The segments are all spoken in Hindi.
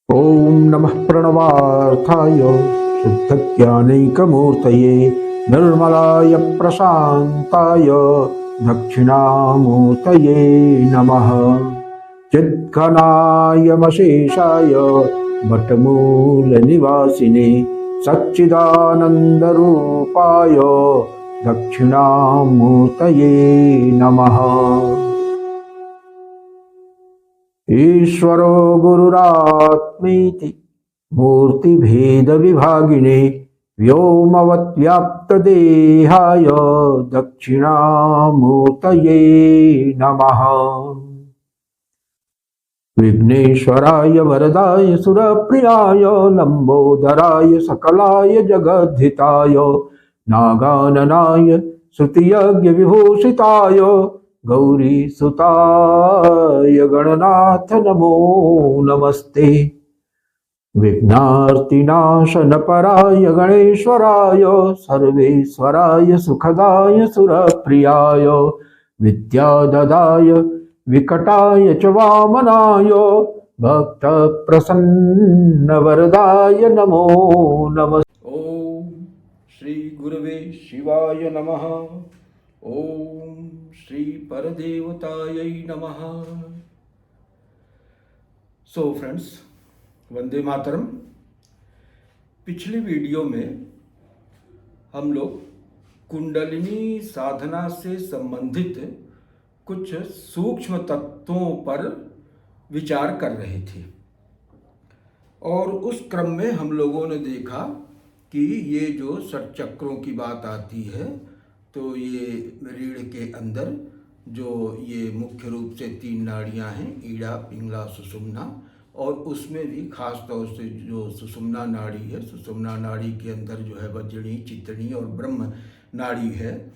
ओम नमः प्रणवार्थाय शुद्धज्ञानैकमूर्तये निर्मलाय प्रशान्ताय दक्षिणामूर्तये नमः। चिद्घनायमशेषाय वटमूलनिवासिने सच्चिदानन्दरूपाय दक्षिणामूर्तये नमः। ईश्वरो गुरुरात्मेति मूर्तिभेदविभागिने व्योमवद्व्याप्तदेहाय दक्षिणामूर्तये नमः। विघ्नेश्वराय वरदाय सुरप्रियाय लंबोदराय सकलाय जगद्धिताय नागाननाय श्रुतियज्ञ विभूषिताय गौरीसुताय गणनाथ नमो नमस्ते। विघ्नार्तिनाशनपराय गणेश्वराय सर्वेश्वराय सुखदाय सुरप्रियाय विद्याददाय विकटाय च वामनाय भक्तप्रसन्नवरदाय नमो नमः। ओम श्री गुरवे शिवाय नमः। ओम श्री परदेवतायै नमः। So friends, Vande Mataram. पिछली वीडियो में हम लोग कुंडलिनी साधना से संबंधित कुछ सूक्ष्म तत्वों पर विचार कर रहे थे और उस क्रम में हम लोगों ने देखा कि ये जो षटचक्रों की बात आती है तो ये रीढ़ के अंदर जो ये मुख्य रूप से 3 नाड़ियां हैं, ईड़ा, पिंगला, सुषुम्ना, और उसमें भी खास तौर से जो सुषुम्ना नाड़ी है, सुषुम्ना नाड़ी के अंदर जो है वज्रणी, चितनी और ब्रह्म नाड़ी है।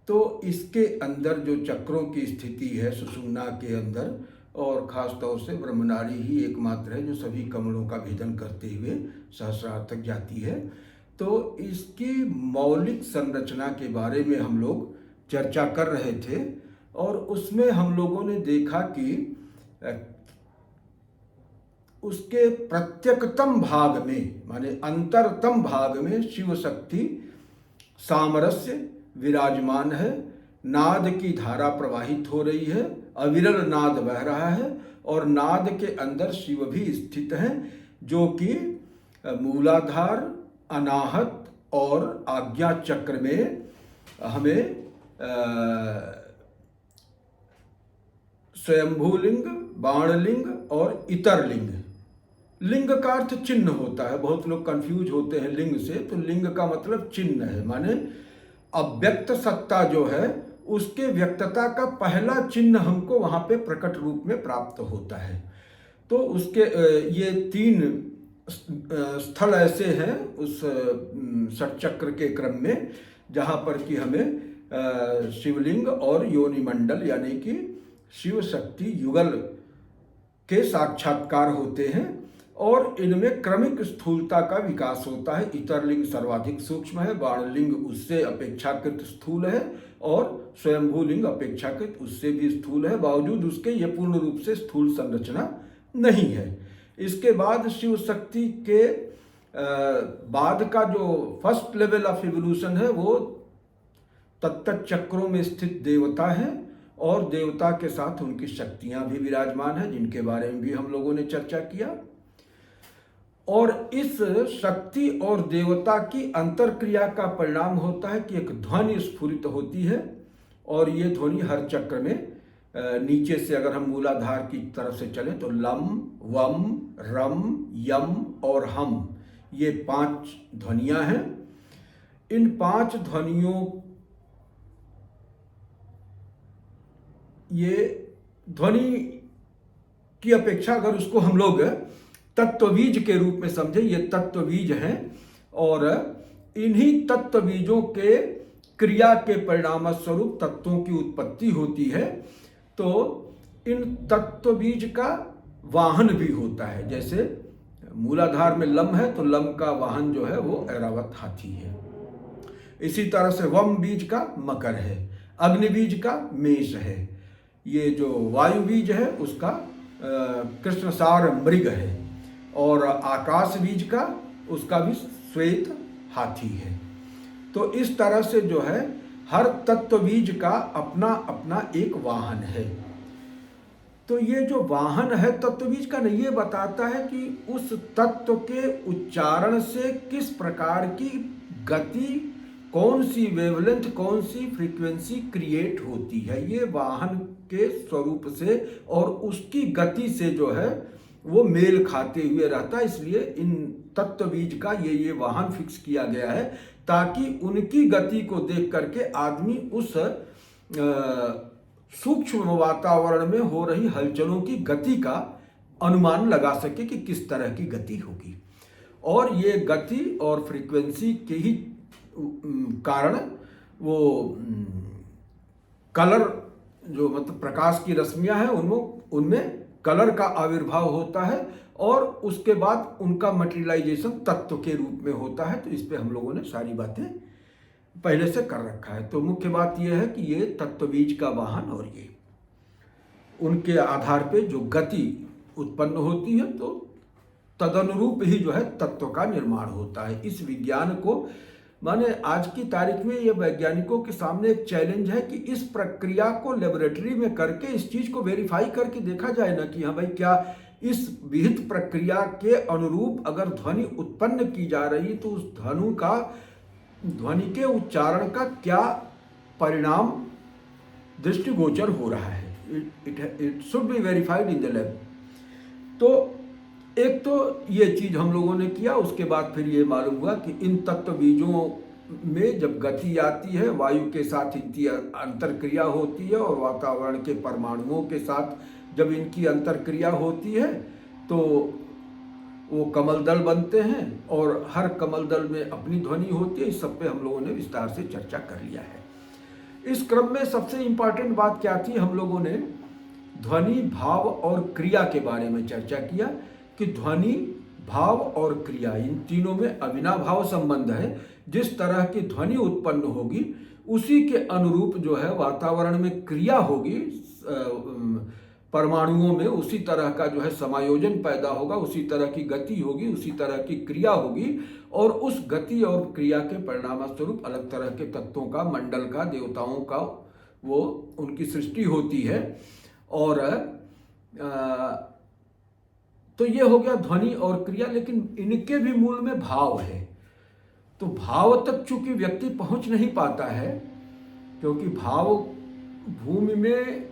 तो इसके अंदर जो चक्रों की स्थिति है सुषुम्ना के अंदर, और ख़ास तौर से ब्रह्म नाड़ी ही एकमात्र है जो सभी कमलों का भेदन करते हुए सहस्रार तक जाती है। तो इसकी मौलिक संरचना के बारे में हम लोग चर्चा कर रहे थे और उसमें हम लोगों ने देखा कि उसके प्रत्यकतम भाग में, माने अंतरतम भाग में शिव शक्ति सामरस्य विराजमान है। नाद की धारा प्रवाहित हो रही है, अविरल नाद बह रहा है और नाद के अंदर शिव भी स्थित हैं जो कि मूलाधार, अनाहत और आज्ञा चक्र में हमें स्वयंभूलिंग, बाणलिंग और इतर लिंग, लिंग का अर्थ चिन्ह होता है। बहुत लोग कंफ्यूज होते हैं लिंग से, तो लिंग का मतलब चिन्ह है, माने अव्यक्त सत्ता जो है उसके व्यक्तता का पहला चिन्ह हमको वहाँ पे प्रकट रूप में प्राप्त होता है। तो उसके ये 3 स्थल ऐसे हैं उस षटचक्र के क्रम में जहाँ पर कि हमें शिवलिंग और योनिमंडल यानी कि शिव शक्ति युगल के साक्षात्कार होते हैं और इनमें क्रमिक स्थूलता का विकास होता है। इतरलिंग सर्वाधिक सूक्ष्म है, बाणलिंग उससे अपेक्षाकृत स्थूल है और स्वयंभूलिंग अपेक्षाकृत उससे भी स्थूल है। बावजूद उसके ये पूर्ण रूप से स्थूल संरचना नहीं है। इसके बाद शिव शक्ति के बाद का जो फर्स्ट लेवल ऑफ इवोल्यूशन है वो तत्त चक्रों में स्थित देवता है और देवता के साथ उनकी शक्तियां भी विराजमान है जिनके बारे में भी हम लोगों ने चर्चा किया। और इस शक्ति और देवता की अंतरक्रिया का परिणाम होता है कि एक ध्वनि स्फुरित होती है और ये ध्वनि हर चक्र में नीचे से अगर हम मूलाधार की तरफ से चलें तो लम, वम, रम, यम और हम, ये 5 ध्वनियां हैं। इन 5 ध्वनियों, ये ध्वनि की अपेक्षा अगर उसको हम लोग तत्वबीज के रूप में समझें, ये तत्वबीज हैं और इन्हीं तत्वबीजों के क्रिया के परिणाम स्वरूप तत्वों की उत्पत्ति होती है। तो इन तत्वबीज का वाहन भी होता है। जैसे मूलाधार में लम है तो लम का वाहन जो है वो ऐरावत हाथी है। इसी तरह से वम बीज का मकर है, अग्नि बीज का मेष है, ये जो वायु बीज है उसका कृष्णसार मृग है और आकाश बीज का, उसका भी श्वेत हाथी है। तो इस तरह से जो है हर तत्व बीज का अपना अपना एक वाहन है। तो ये जो वाहन है तत्व बीज का नहीं, ये बताता है कि उस तत्व के उच्चारण से किस प्रकार की गति, कौन सी वेवलेंथ, कौन सी फ्रीक्वेंसी क्रिएट होती है। ये वाहन के स्वरूप से और उसकी गति से जो है वो मेल खाते हुए रहता है। इसलिए इन तत्व बीज का ये वाहन फिक्स किया गया है, ताकि उनकी गति को देख करके आदमी उस सूक्ष्म वातावरण में हो रही हलचलों की गति का अनुमान लगा सके कि किस तरह की गति होगी। और ये गति और फ्रीक्वेंसी के ही कारण वो कलर, जो मतलब प्रकाश की रश्मियां हैं, उनमें कलर का आविर्भाव होता है और उसके बाद उनका मटेरियलाइजेशन तत्व के रूप में होता है। तो इस पे हम लोगों ने सारी बातें पहले से कर रखा है। तो मुख्य बात यह है कि ये तत्व बीज का वाहन और ये उनके आधार पे जो गति उत्पन्न होती है, तो तदनुरूप ही जो है तत्व का निर्माण होता है। इस विज्ञान को माने आज की तारीख में ये वैज्ञानिकों के सामने एक चैलेंज है कि इस प्रक्रिया को लेबोरेटरी में करके इस चीज को वेरीफाई करके देखा जाए ना कि हाँ भाई, क्या इस विहित प्रक्रिया के अनुरूप अगर ध्वनि उत्पन्न की जा रही तो उस ध्वनि के उच्चारण का क्या परिणाम दृष्टिगोचर हो रहा है। It should be verified in the lab. तो एक तो ये चीज हम लोगों ने किया। उसके बाद फिर ये मालूम हुआ कि इन तत्व बीजों में जब गति आती है, वायु के साथ इनकी अंतरक्रिया होती है और वातावरण के परमाणुओं के साथ जब इनकी अंतरक्रिया होती है तो वो कमल दल बनते हैं और हर कमल दल में अपनी ध्वनि होती है। इस सब पे हम लोगों ने विस्तार से चर्चा कर लिया है। इस क्रम में सबसे इम्पॉर्टेंट बात क्या थी, हम लोगों ने ध्वनि, भाव और क्रिया के बारे में चर्चा किया कि ध्वनि, भाव और क्रिया इन तीनों में अविनाभाव संबंध है। जिस तरह की ध्वनि उत्पन्न होगी उसी के अनुरूप जो है वातावरण में क्रिया होगी, परमाणुओं में उसी तरह का जो है समायोजन पैदा होगा, उसी तरह की गति होगी, उसी तरह की क्रिया होगी और उस गति और क्रिया के परिणाम स्वरूप अलग तरह के तत्वों का, मंडल का, देवताओं का वो उनकी सृष्टि होती है। और तो ये हो गया ध्वनि और क्रिया। लेकिन इनके भी मूल में भाव है। तो भाव तक चूंकि व्यक्ति पहुंच नहीं पाता है, क्योंकि भाव भूमि में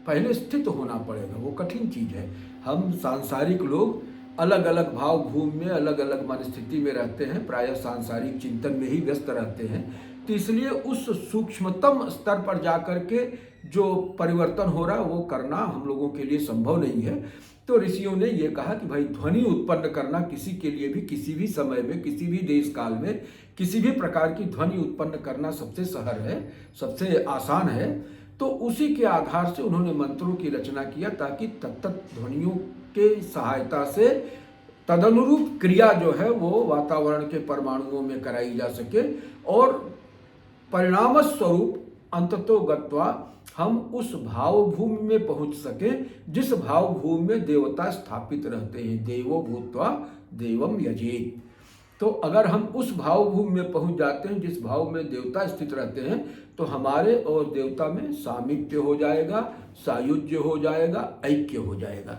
पहले स्थित होना पड़ेगा, वो कठिन चीज है। हम सांसारिक लोग अलग अलग भाव भूमि में अलग अलग मनस्थिति में रहते हैं, प्रायः सांसारिक चिंतन में ही व्यस्त रहते हैं। तो इसलिए उस सूक्ष्मतम स्तर पर जाकर के जो परिवर्तन हो रहा है वो करना हम लोगों के लिए संभव नहीं है। तो ऋषियों ने ये कहा कि भाई ध्वनि उत्पन्न करना किसी के लिए भी, किसी भी समय में, किसी भी देश काल में, किसी भी प्रकार की ध्वनि उत्पन्न करना सबसे सहज है, सबसे आसान है। तो उसी के आधार से उन्होंने मंत्रों की रचना किया ताकि तत्त ध्वनियों के सहायता से तदनुरूप क्रिया जो है वो वातावरण के परमाणुओं में कराई जा सके और परिणाम स्वरूप अंततो गत्वा हम उस भाव भूमि में पहुंच सके जिस भाव भूमि में देवता स्थापित रहते हैं। देवो भूत्वा देवम यजेत। तो अगर हम उस भाव भूमि में पहुंच जाते हैं जिस भाव में देवता स्थित रहते हैं, तो हमारे और देवता में सामीप्य हो जाएगा, सायुज्य हो जाएगा, ऐक्य हो जाएगा।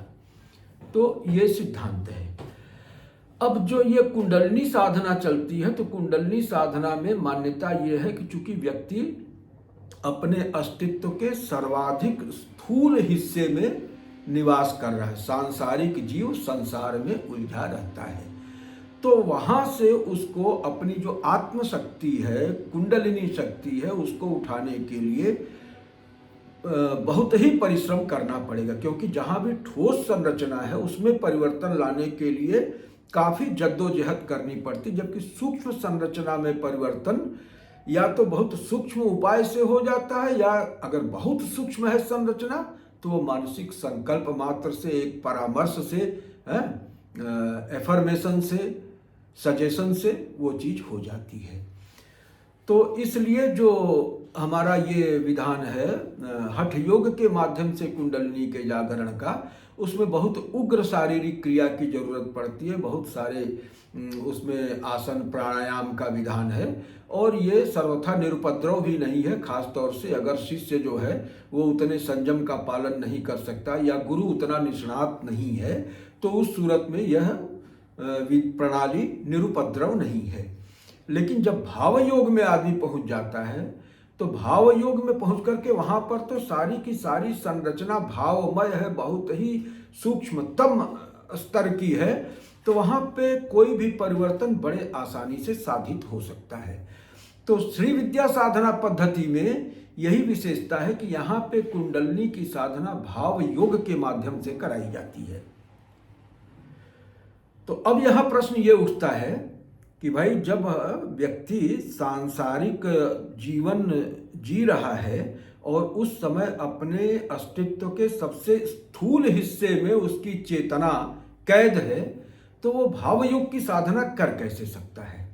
तो ये सिद्धांत है। अब जो ये कुंडलनी साधना चलती है, तो कुंडलनी साधना में मान्यता ये है कि चूंकि व्यक्ति अपने अस्तित्व के सर्वाधिक स्थूल हिस्से में निवास कर रहा है, सांसारिक जीव संसार में उलझा रहता है, तो वहां से उसको अपनी जो आत्मशक्ति है, कुंडलिनी शक्ति है, उसको उठाने के लिए बहुत ही परिश्रम करना पड़ेगा। क्योंकि जहां भी ठोस संरचना है उसमें परिवर्तन लाने के लिए काफी जद्दोजहद करनी पड़ती, जबकि सूक्ष्म संरचना में परिवर्तन या तो बहुत सूक्ष्म उपाय से हो जाता है, या अगर बहुत सूक्ष्म है संरचना तो वो मानसिक संकल्प मात्र से, एक परामर्श से, एफर्मेशन से, सजेशन से वो चीज हो जाती है। तो इसलिए जो हमारा ये विधान है हठ योग के माध्यम से कुंडलिनी के जागरण का, उसमें बहुत उग्र शारीरिक क्रिया की जरूरत पड़ती है, बहुत सारे उसमें आसन प्राणायाम का विधान है, और ये सर्वथा निरुपद्रव भी नहीं है। खास तौर से अगर शिष्य जो है वो उतने संयम का पालन नहीं कर सकता या गुरु उतना निष्णात नहीं है, तो उस सूरत में यह प्रणाली निरुपद्रव नहीं है। लेकिन जब भाव योग में आदमी पहुंच जाता है, तो भाव योग में पहुंच करके वहां पर तो सारी की सारी संरचना भावमय है, बहुत ही सूक्ष्मतम स्तर की है, तो वहां पे कोई भी परिवर्तन बड़े आसानी से साधित हो सकता है। तो श्री विद्या साधना पद्धति में यही विशेषता है कि यहाँ पे कुंडलिनी की साधना भाव योग के माध्यम से कराई जाती है। तो अब यहाँ प्रश्न ये उठता है कि भाई जब व्यक्ति सांसारिक जीवन जी रहा है और उस समय अपने अस्तित्व के सबसे स्थूल हिस्से में उसकी चेतना कैद है, तो वो भाव योग की साधना कर कैसे सकता है?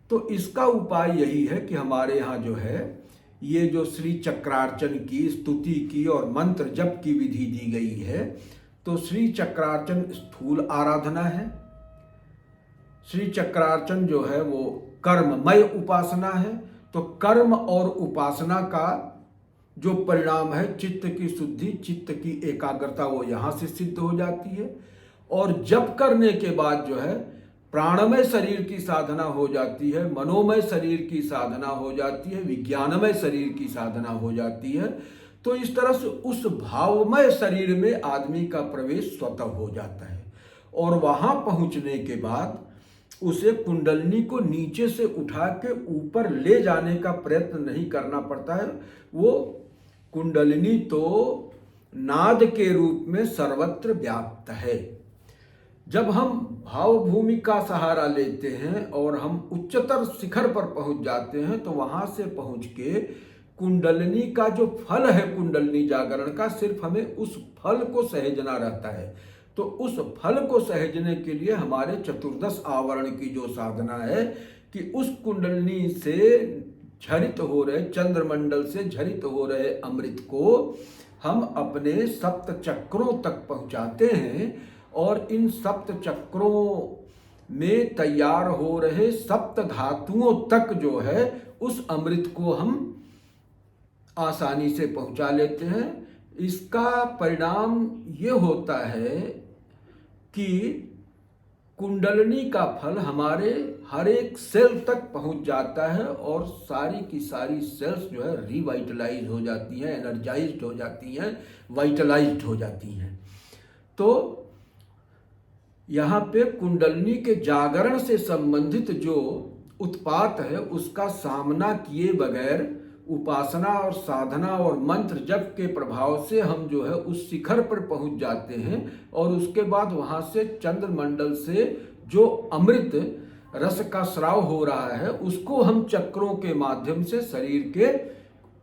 तो इसका उपाय यही है कि हमारे यहाँ जो है ये जो श्री चक्रार्चन की, स्तुति की और मंत्र जप की विधि दी गई है, तो श्री चक्रार्चन स्थूल आराधना है। श्री चक्रार्चन जो है वो कर्ममय उपासना है। तो कर्म और उपासना का जो परिणाम है चित्त की शुद्धि, चित्त की एकाग्रता, वो यहाँ से सिद्ध हो जाती है। और जप करने के बाद जो है प्राणमय शरीर की साधना हो जाती है, मनोमय शरीर की साधना हो जाती है, विज्ञानमय शरीर की साधना हो जाती है। तो इस तरह से उस भावमय शरीर में आदमी का प्रवेश स्वतः हो जाता है, और वहां पहुंचने के बाद उसे कुंडलिनी को नीचे से उठा के ऊपर ले जाने का प्रयत्न नहीं करना पड़ता है। वो कुंडलिनी तो नाद के रूप में सर्वत्र व्याप्त है। जब हम भाव भूमि का सहारा लेते हैं और हम उच्चतर शिखर पर पहुंच जाते हैं, तो वहां से पहुंच के कुंडलिनी का जो फल है कुंडलिनी जागरण का, सिर्फ हमें उस फल को सहेजना रहता है। तो उस फल को सहेजने के लिए हमारे चतुर्दश आवरण की जो साधना है कि उस कुंडलिनी से झरित हो रहे, चंद्रमंडल से झरित हो रहे अमृत को हम अपने सप्त चक्रों तक पहुंचाते हैं, और इन सप्त चक्रों में तैयार हो रहे सप्त धातुओं तक जो है उस अमृत को हम आसानी से पहुंचा लेते हैं। इसका परिणाम ये होता है कि कुंडलिनी का फल हमारे हर एक सेल तक पहुंच जाता है, और सारी की सारी सेल्स जो है रिवाइटलाइज हो जाती हैं, एनर्जाइज्ड हो जाती हैं, वाइटलाइज्ड हो जाती हैं। तो यहाँ पे कुंडलिनी के जागरण से संबंधित जो उत्पात है उसका सामना किए बगैर उपासना और साधना और मंत्र जप के प्रभाव से हम जो है उस शिखर पर पहुंच जाते हैं, और उसके बाद वहां से चंद्रमंडल से जो अमृत रस का स्राव हो रहा है उसको हम चक्रों के माध्यम से शरीर के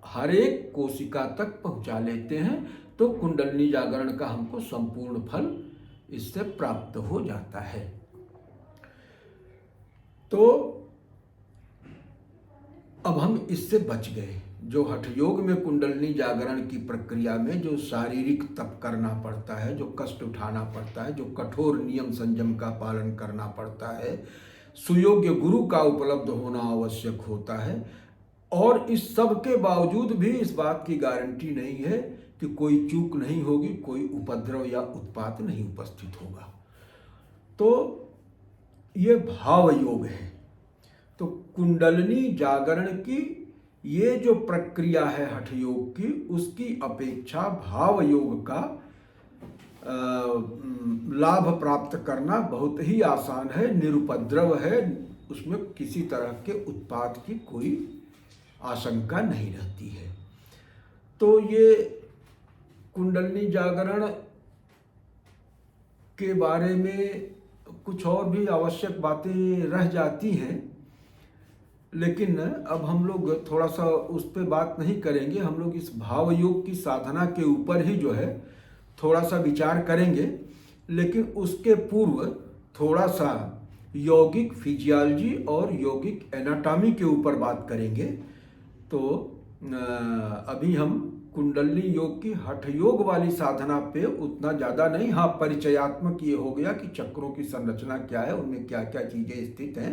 हर एक कोशिका तक पहुंचा लेते हैं। तो कुंडलिनी जागरण का हमको संपूर्ण फल इससे प्राप्त हो जाता है। तो अब हम इससे बच गए। जो हठ योग में कुंडलिनी जागरण की प्रक्रिया में जो शारीरिक तप करना पड़ता है, जो कष्ट उठाना पड़ता है, जो कठोर नियम संयम का पालन करना पड़ता है, सुयोग्य गुरु का उपलब्ध होना आवश्यक होता है, और इस सब के बावजूद भी इस बात की गारंटी नहीं है कि कोई चूक नहीं होगी, कोई उपद्रव या उत्पात नहीं उपस्थित होगा। तो ये भाव योग है। तो कुंडलिनी जागरण की ये जो प्रक्रिया है हठ योग की, उसकी अपेक्षा भाव योग का लाभ प्राप्त करना बहुत ही आसान है, निरुपद्रव है, उसमें किसी तरह के उत्पात की कोई आशंका नहीं रहती है। तो ये कुंडलिनी जागरण के बारे में कुछ और भी आवश्यक बातें रह जाती हैं, लेकिन अब हम लोग थोड़ा सा उस पर बात नहीं करेंगे। हम लोग इस भाव योग की साधना के ऊपर ही जो है थोड़ा सा विचार करेंगे, लेकिन उसके पूर्व थोड़ा सा यौगिक फिजियोलॉजी और यौगिक एनाटॉमी के ऊपर बात करेंगे। तो अभी हम कुंडली योग की हठ योग वाली साधना पे उतना ज़्यादा नहीं। हाँ, परिचयात्मक ये हो गया कि चक्रों की संरचना क्या है, उनमें क्या क्या चीज़ें स्थित हैं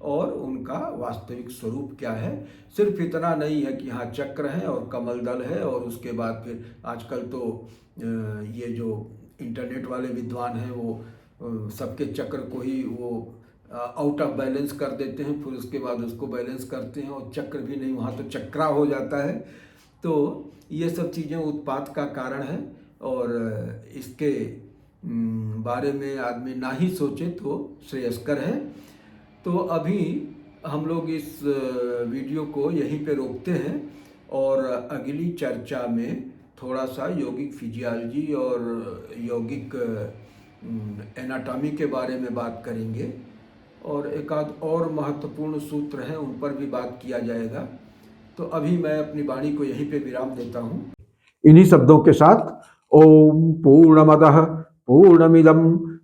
और उनका वास्तविक स्वरूप क्या है। सिर्फ इतना नहीं है कि हाँ चक्र है और कमल दल है और उसके बाद फिर आजकल तो ये जो इंटरनेट वाले विद्वान हैं वो सबके चक्र को ही वो आउट ऑफ बैलेंस कर देते हैं, फिर उसके बाद उसको बैलेंस करते हैं और चक्र भी नहीं, वहाँ तो चक्रा हो जाता है। तो ये सब चीज़ें उत्पात का कारण है और इसके बारे में आदमी ना ही सोचे तो श्रेयस्कर है। तो अभी हम लोग इस वीडियो को यहीं पे रोकते हैं और अगली चर्चा में थोड़ा सा यौगिक फिजियोलॉजी और यौगिक एनाटॉमी के बारे में बात करेंगे और एक आध और महत्वपूर्ण सूत्र हैं उन पर भी बात किया जाएगा। तो अभी मैं अपनी वाणी को यहीं पे विराम देता हूँ इन्हीं शब्दों के साथ। ओम पूर्णमदः पूर्णमिदं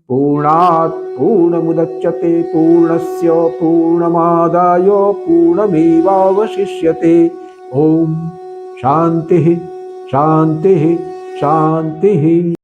पूर्णात् पूर्णमुदच्यते पूर्णस्य पूर्णमादाय पूर्णमेवावशिष्यते। ओम शांति शांति शांति।